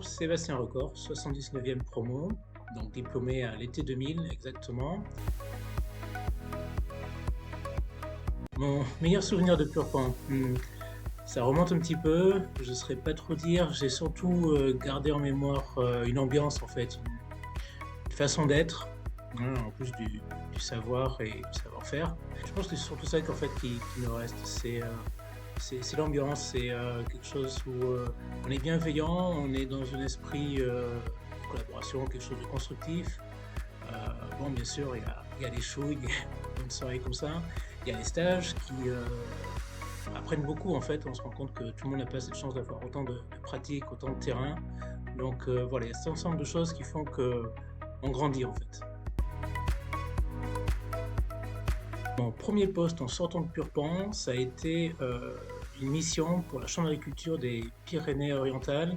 Bonjour, Sébastien Recor, 79e promo, donc diplômé à l'été 2000 exactement. Mon meilleur souvenir de Purpan, ça remonte un petit peu, je ne saurais pas trop dire. J'ai surtout gardé en mémoire une ambiance en fait, une façon d'être, hein, en plus du savoir et du savoir-faire. Je pense que c'est surtout ça qu'en fait qui me reste, c'est l'ambiance, c'est quelque chose où on est bienveillant, on est dans un esprit de collaboration, quelque chose de constructif. Bon, bien sûr, il y a des shows, il y a une soirée comme ça, il y a les stages qui apprennent beaucoup en fait. On se rend compte que tout le monde n'a pas cette chance d'avoir autant de pratiques, autant de terrain. Donc voilà, il y a cet ensemble de choses qui font qu'on grandit en fait. Mon premier poste en sortant de Purpan, ça a été une mission pour la Chambre d'agriculture des Pyrénées-Orientales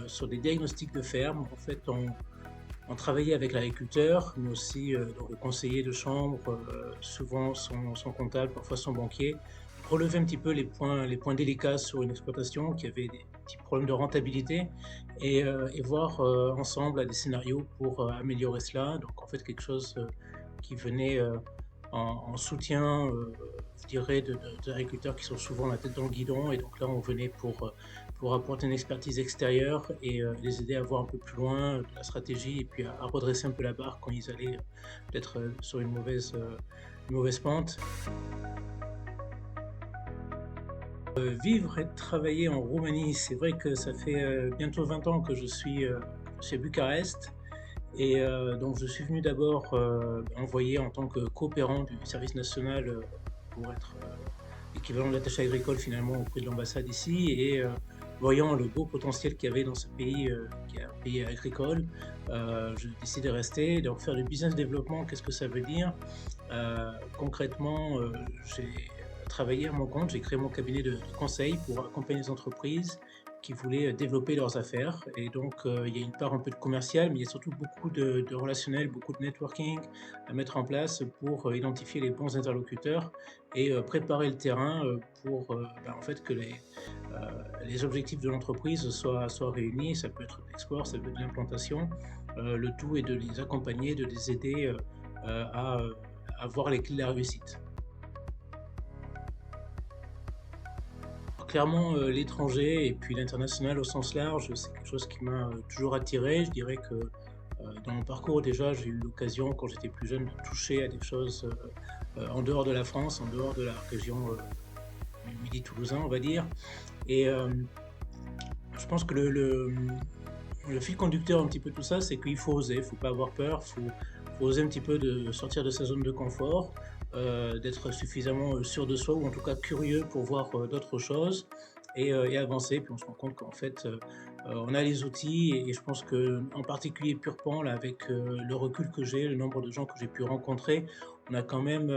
sur des diagnostics de ferme. En fait, on travaillait avec l'agriculteur, mais aussi donc le conseiller de chambre, souvent son comptable, parfois son banquier, relever un petit peu les points délicats sur une exploitation qui avait des petits problèmes de rentabilité et voir ensemble des scénarios pour améliorer cela. Donc en fait quelque chose qui venait en soutien, je dirais, d'agriculteurs qui sont souvent la tête dans le guidon. Et donc là, on venait pour apporter une expertise extérieure et les aider à voir un peu plus loin de la stratégie et puis à redresser un peu la barre quand ils allaient peut-être sur une mauvaise pente. Vivre et travailler en Roumanie, c'est vrai que ça fait bientôt 20 ans que je suis chez Bucarest. Et donc je suis venu d'abord envoyé en tant que coopérant du service national pour être l'équivalent de l'attaché agricole finalement auprès de l'ambassade ici. Et voyant le beau potentiel qu'il y avait dans ce pays, qui est un pays agricole, je décide de rester. Donc faire du business développement, qu'est-ce que ça veut dire? Concrètement, j'ai travaillé à mon compte, j'ai créé mon cabinet de conseil pour accompagner les entreprises qui voulaient développer leurs affaires. Et donc, il y a une part un peu de commercial, mais il y a surtout beaucoup de relationnel, beaucoup de networking à mettre en place pour identifier les bons interlocuteurs et préparer le terrain pour en fait que les objectifs de l'entreprise soient réunis. Ça peut être de l'export, ça peut être de l'implantation. Le tout est de les accompagner, de les aider à avoir les clés de la réussite. Clairement, l'étranger et puis l'international au sens large, c'est quelque chose qui m'a toujours attiré. Je dirais que dans mon parcours déjà, j'ai eu l'occasion quand j'étais plus jeune de toucher à des choses en dehors de la France, en dehors de la région Midi-Toulousain, on va dire. Et je pense que le fil conducteur un petit peu tout ça, c'est qu'il faut oser, il ne faut pas avoir peur, faut oser un petit peu de sortir de sa zone de confort, d'être suffisamment sûr de soi ou en tout cas curieux pour voir d'autres choses et avancer. Puis on se rend compte qu'en fait, on a les outils et je pense que en particulier Purpan, là, avec le recul que j'ai, le nombre de gens que j'ai pu rencontrer, on a quand même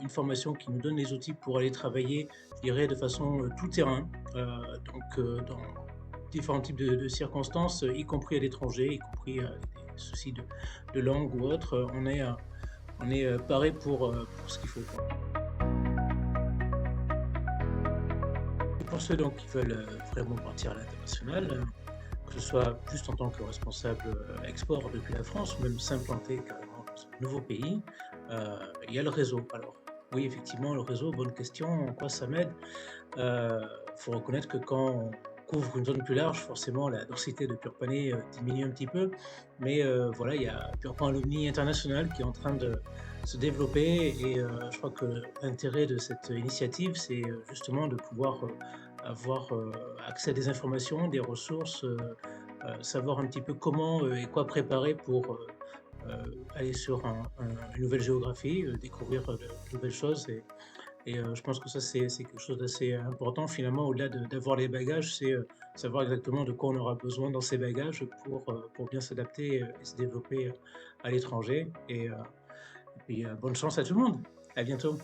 une formation qui nous donne les outils pour aller travailler, je dirais, de façon tout terrain, dans différents types de circonstances, y compris à l'étranger, y compris des soucis de langue ou autre, on est paré pour ce qu'il faut, quoi. Et pour ceux donc qui veulent vraiment partir à l'international, que ce soit juste en tant que responsable export depuis la France ou même s'implanter carrément dans un nouveau pays, il y a le réseau. Alors oui, effectivement, le réseau, bonne question, en quoi ça m'aide? Faut reconnaître que quand on couvre une zone plus large, forcément la densité de Purpanais diminue un petit peu. Mais voilà, il y a Purpan Alumni International qui est en train de se développer et je crois que l'intérêt de cette initiative, c'est justement de pouvoir avoir accès à des informations, des ressources, savoir un petit peu comment et quoi préparer pour aller sur une nouvelle géographie, découvrir de nouvelles choses et je pense que ça, c'est quelque chose d'assez important finalement, au-delà d'avoir les bagages, c'est savoir exactement de quoi on aura besoin dans ces bagages pour bien s'adapter et se développer à l'étranger. Et puis bonne chance à tout le monde. À bientôt.